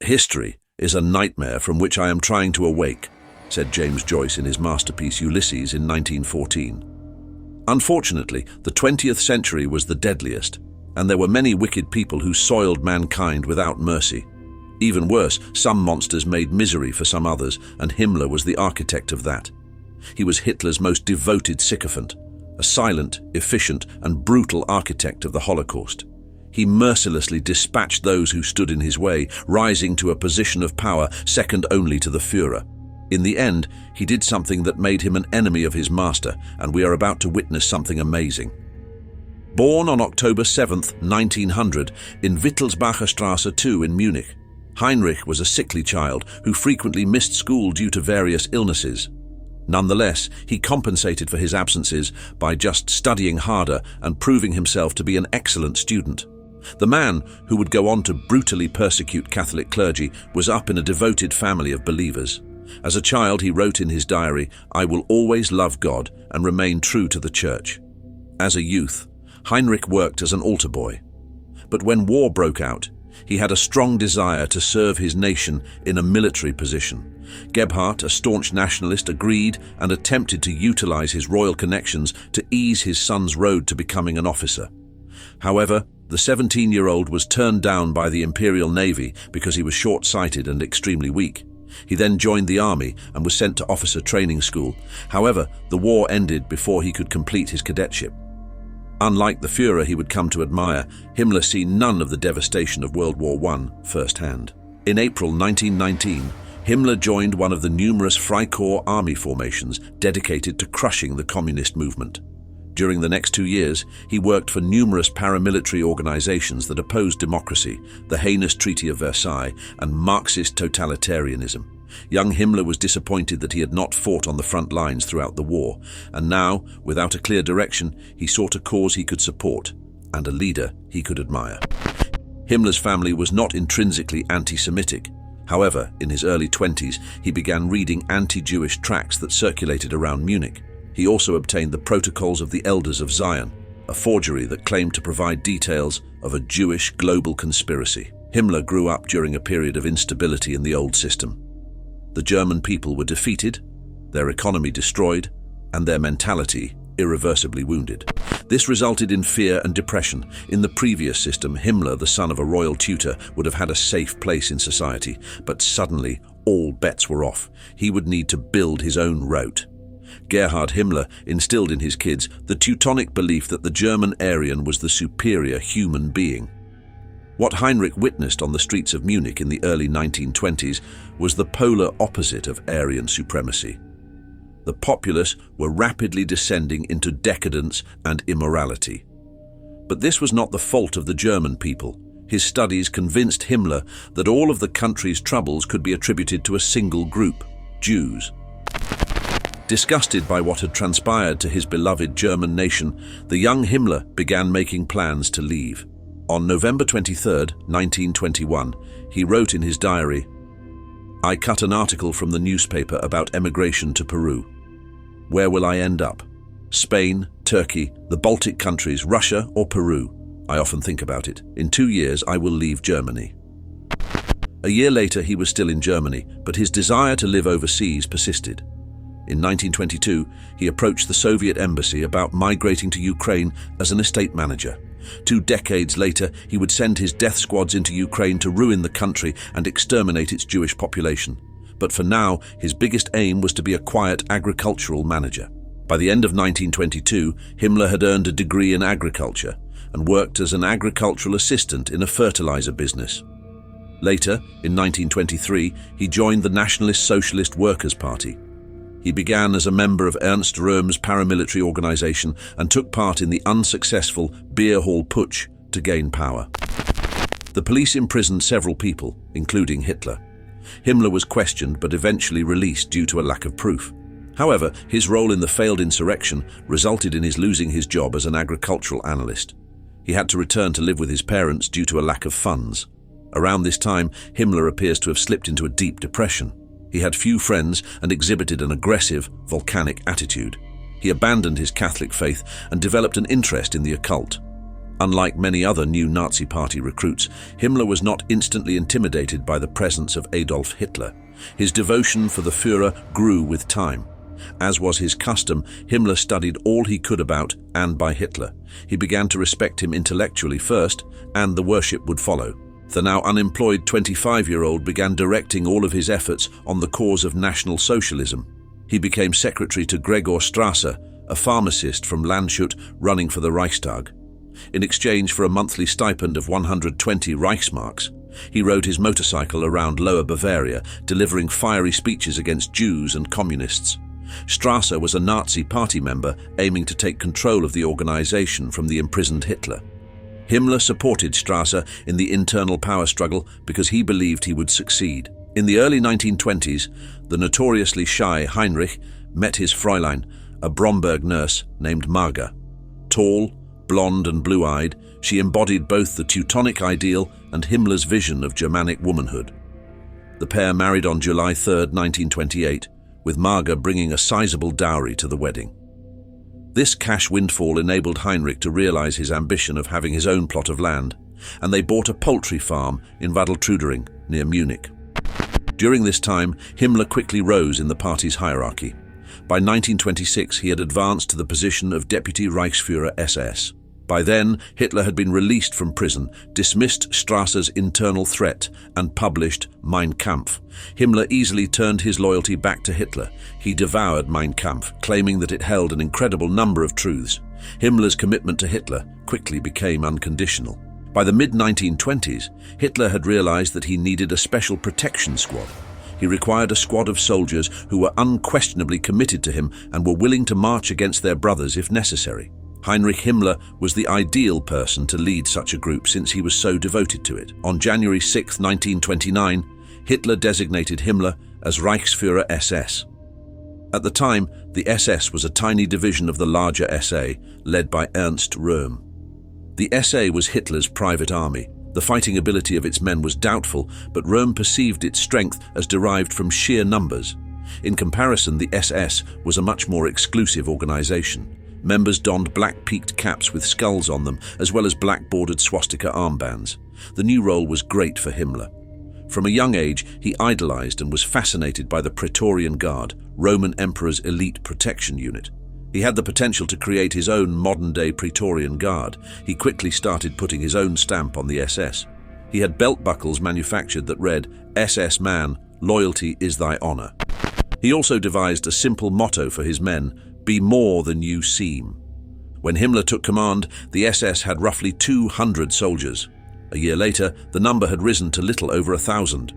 History is a nightmare from which I am trying to awake, said James Joyce in his masterpiece Ulysses in 1914. Unfortunately, the 20th century was the deadliest, and there were many wicked people who soiled mankind without mercy. Even worse, some monsters made misery for some others, and Himmler was the architect of that. He was Hitler's most devoted sycophant, a silent, efficient, and brutal architect of the Holocaust. He mercilessly dispatched those who stood in his way, rising to a position of power second only to the Führer. In the end, he did something that made him an enemy of his master, and we are about to witness something amazing. Born on October 7, 1900, in Wittelsbacherstrasse 2 in Munich, Heinrich was a sickly child who frequently missed school due to various illnesses. Nonetheless, he compensated for his absences by just studying harder and proving himself to be an excellent student. The man, who would go on to brutally persecute Catholic clergy, was up in a devoted family of believers. As a child, he wrote in his diary, "I will always love God and remain true to the Church." As a youth, Heinrich worked as an altar boy. But when war broke out, he had a strong desire to serve his nation in a military position. Gebhardt, a staunch nationalist, agreed and attempted to utilize his royal connections to ease his son's road to becoming an officer. However, the 17-year-old was turned down by the Imperial Navy because he was short-sighted and extremely weak. He then joined the army and was sent to officer training school. However, the war ended before he could complete his cadetship. Unlike the Führer he would come to admire, Himmler seen none of the devastation of World War I firsthand. In April 1919, Himmler joined one of the numerous Freikorps army formations dedicated to crushing the communist movement. During the next 2 years, he worked for numerous paramilitary organizations that opposed democracy, the heinous Treaty of Versailles, and Marxist totalitarianism. Young Himmler was disappointed that he had not fought on the front lines throughout the war, and now, without a clear direction, he sought a cause he could support and a leader he could admire. Himmler's family was not intrinsically anti-Semitic. However, in his early 20s, he began reading anti-Jewish tracts that circulated around Munich. He also obtained the Protocols of the Elders of Zion, a forgery that claimed to provide details of a Jewish global conspiracy. Himmler grew up during a period of instability in the old system. The German people were defeated, their economy destroyed, and their mentality irreversibly wounded. This resulted in fear and depression. In the previous system, Himmler, the son of a royal tutor, would have had a safe place in society, but suddenly all bets were off. He would need to build his own route. Gerhard Himmler instilled in his kids the Teutonic belief that the German Aryan was the superior human being. What Heinrich witnessed on the streets of Munich in the early 1920s was the polar opposite of Aryan supremacy. The populace were rapidly descending into decadence and immorality. But this was not the fault of the German people. His studies convinced Himmler that all of the country's troubles could be attributed to a single group, Jews. Disgusted by what had transpired to his beloved German nation, the young Himmler began making plans to leave. On November 23, 1921, he wrote in his diary, "I cut an article from the newspaper about emigration to Peru. Where will I end up? Spain, Turkey, the Baltic countries, Russia, or Peru? I often think about it. In 2 years, I will leave Germany." A year later, he was still in Germany, but his desire to live overseas persisted. In 1922, he approached the Soviet embassy about migrating to Ukraine as an estate manager. 2 decades later, he would send his death squads into Ukraine to ruin the country and exterminate its Jewish population. But for now, his biggest aim was to be a quiet agricultural manager. By the end of 1922, Himmler had earned a degree in agriculture and worked as an agricultural assistant in a fertilizer business. Later, in 1923, he joined the Nationalist Socialist Workers' Party. He began as a member of Ernst Röhm's paramilitary organization and took part in the unsuccessful Beer Hall Putsch to gain power. The police imprisoned several people, including Hitler. Himmler was questioned but eventually released due to a lack of proof. However, his role in the failed insurrection resulted in his losing his job as an agricultural analyst. He had to return to live with his parents due to a lack of funds. Around this time, Himmler appears to have slipped into a deep depression. He had few friends and exhibited an aggressive, volcanic attitude. He abandoned his Catholic faith and developed an interest in the occult. Unlike many other new Nazi Party recruits, Himmler was not instantly intimidated by the presence of Adolf Hitler. His devotion for the Führer grew with time. As was his custom, Himmler studied all he could about and by Hitler. He began to respect him intellectually first, and the worship would follow. The now unemployed 25-year-old began directing all of his efforts on the cause of National Socialism. He became secretary to Gregor Strasser, a pharmacist from Landshut running for the Reichstag. In exchange for a monthly stipend of 120 Reichsmarks, he rode his motorcycle around Lower Bavaria, delivering fiery speeches against Jews and communists. Strasser was a Nazi party member aiming to take control of the organization from the imprisoned Hitler. Himmler supported Strasser in the internal power struggle because he believed he would succeed. In the early 1920s, the notoriously shy Heinrich met his Fräulein, a Bromberg nurse named Marga. Tall, blonde and blue-eyed, she embodied both the Teutonic ideal and Himmler's vision of Germanic womanhood. The pair married on July 3, 1928, with Marga bringing a sizable dowry to the wedding. This cash windfall enabled Heinrich to realize his ambition of having his own plot of land, and they bought a poultry farm in Wittelsbacherstrasse near Munich. During this time, Himmler quickly rose in the party's hierarchy. By 1926, he had advanced to the position of Deputy Reichsführer SS. By then, Hitler had been released from prison, dismissed Strasser's internal threat, and published Mein Kampf. Himmler easily turned his loyalty back to Hitler. He devoured Mein Kampf, claiming that it held an incredible number of truths. Himmler's commitment to Hitler quickly became unconditional. By the mid-1920s, Hitler had realized that he needed a special protection squad. He required a squad of soldiers who were unquestionably committed to him and were willing to march against their brothers if necessary. Heinrich Himmler was the ideal person to lead such a group since he was so devoted to it. On January 6, 1929, Hitler designated Himmler as Reichsführer SS. At the time, the SS was a tiny division of the larger SA, led by Ernst Röhm. The SA was Hitler's private army. The fighting ability of its men was doubtful, but Röhm perceived its strength as derived from sheer numbers. In comparison, the SS was a much more exclusive organization. Members donned black-peaked caps with skulls on them, as well as black-bordered swastika armbands. The new role was great for Himmler. From a young age, he idolized and was fascinated by the Praetorian Guard, Roman Emperor's elite protection unit. He had the potential to create his own modern-day Praetorian Guard. He quickly started putting his own stamp on the SS. He had belt buckles manufactured that read, "SS man, loyalty is thy honor." He also devised a simple motto for his men, "Be more than you seem." When Himmler took command, the SS had roughly 200 soldiers. A year later, the number had risen to little over 1,000.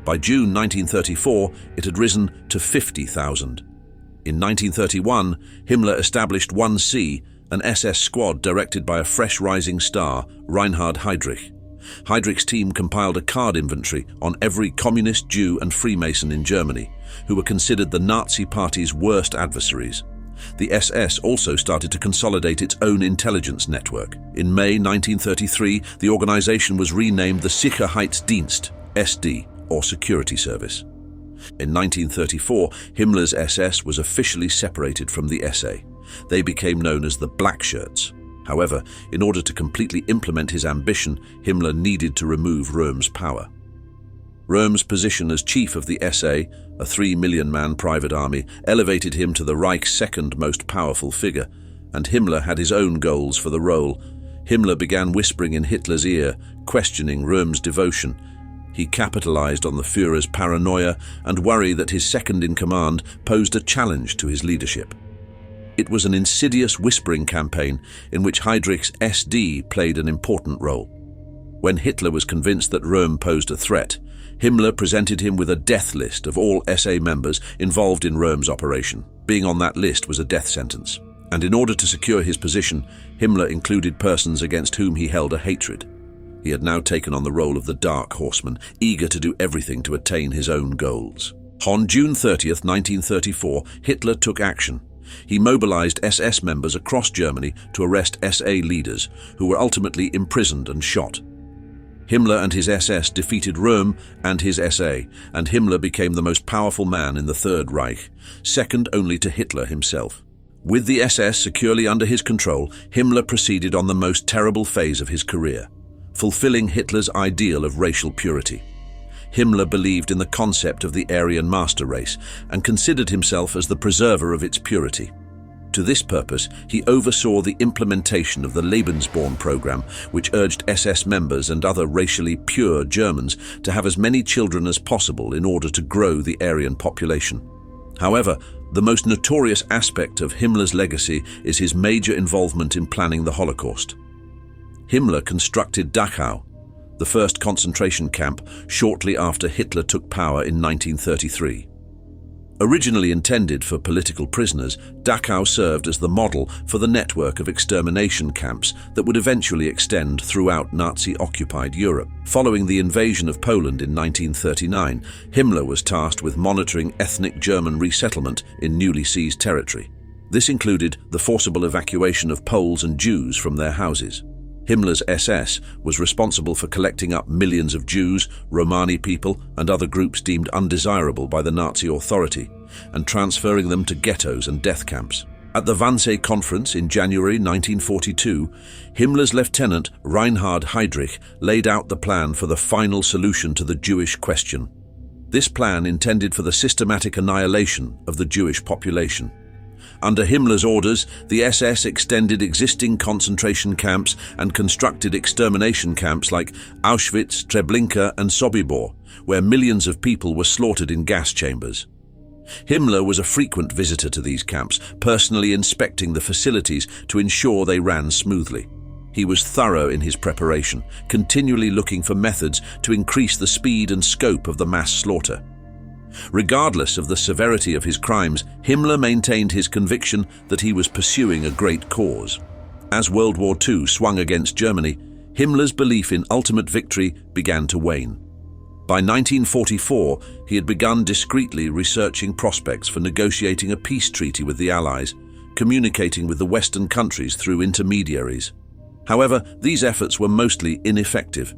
By June 1934, it had risen to 50,000. In 1931, Himmler established 1C, an SS squad directed by a fresh rising star, Reinhard Heydrich. Heydrich's team compiled a card inventory on every communist, Jew and Freemason in Germany, who were considered the Nazi Party's worst adversaries. The SS also started to consolidate its own intelligence network. In May 1933, the organization was renamed the Sicherheitsdienst, SD, or Security Service. In 1934, Himmler's SS was officially separated from the SA. They became known as the Black Shirts. However, in order to completely implement his ambition, Himmler needed to remove Röhm's power. Röhm's position as chief of the SA, a 3 million-man private army, elevated him to the Reich's second most powerful figure, and Himmler had his own goals for the role. Himmler began whispering in Hitler's ear, questioning Röhm's devotion. He capitalized on the Führer's paranoia and worry that his second-in-command posed a challenge to his leadership. It was an insidious whispering campaign in which Heydrich's SD played an important role. When Hitler was convinced that Röhm posed a threat, Himmler presented him with a death list of all SA members involved in Röhm's operation. Being on that list was a death sentence, and in order to secure his position, Himmler included persons against whom he held a hatred. He had now taken on the role of the Dark Horseman, eager to do everything to attain his own goals. On June 30, 1934, Hitler took action. He mobilized SS members across Germany to arrest SA leaders, who were ultimately imprisoned and shot. Himmler and his SS defeated Röhm and his SA, and Himmler became the most powerful man in the Third Reich, second only to Hitler himself. With the SS securely under his control, Himmler proceeded on the most terrible phase of his career, fulfilling Hitler's ideal of racial purity. Himmler believed in the concept of the Aryan master race and considered himself as the preserver of its purity. To this purpose, he oversaw the implementation of the Lebensborn program, which urged SS members and other racially pure Germans to have as many children as possible in order to grow the Aryan population. However, the most notorious aspect of Himmler's legacy is his major involvement in planning the Holocaust. Himmler constructed Dachau, the first concentration camp, shortly after Hitler took power in 1933. Originally intended for political prisoners, Dachau served as the model for the network of extermination camps that would eventually extend throughout Nazi-occupied Europe. Following the invasion of Poland in 1939, Himmler was tasked with monitoring ethnic German resettlement in newly seized territory. This included the forcible evacuation of Poles and Jews from their houses. Himmler's SS was responsible for collecting up millions of Jews, Romani people, and other groups deemed undesirable by the Nazi authority, and transferring them to ghettos and death camps. At the Wannsee Conference in January 1942, Himmler's lieutenant Reinhard Heinrich laid out the plan for the final solution to the Jewish question. This plan intended for the systematic annihilation of the Jewish population. Under Himmler's orders, the SS extended existing concentration camps and constructed extermination camps like Auschwitz, Treblinka, and Sobibor, where millions of people were slaughtered in gas chambers. Himmler was a frequent visitor to these camps, personally inspecting the facilities to ensure they ran smoothly. He was thorough in his preparation, continually looking for methods to increase the speed and scope of the mass slaughter. Regardless of the severity of his crimes, Himmler maintained his conviction that he was pursuing a great cause. As World War II swung against Germany, Himmler's belief in ultimate victory began to wane. By 1944, he had begun discreetly researching prospects for negotiating a peace treaty with the Allies, communicating with the Western countries through intermediaries. However, these efforts were mostly ineffective,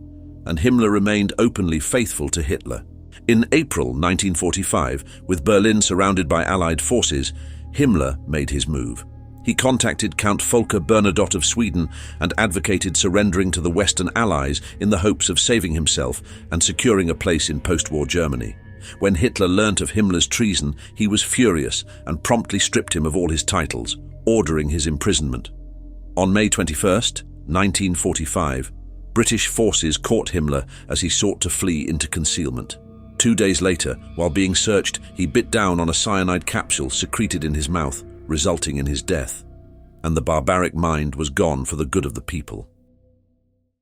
and Himmler remained openly faithful to Hitler. In April 1945, with Berlin surrounded by Allied forces, Himmler made his move. He contacted Count Volker Bernadotte of Sweden and advocated surrendering to the Western Allies in the hopes of saving himself and securing a place in post-war Germany. When Hitler learnt of Himmler's treason, he was furious and promptly stripped him of all his titles, ordering his imprisonment. On May 21, 1945, British forces caught Himmler as he sought to flee into concealment. 2 days later, while being searched, he bit down on a cyanide capsule secreted in his mouth, resulting in his death. And the barbaric mind was gone for the good of the people.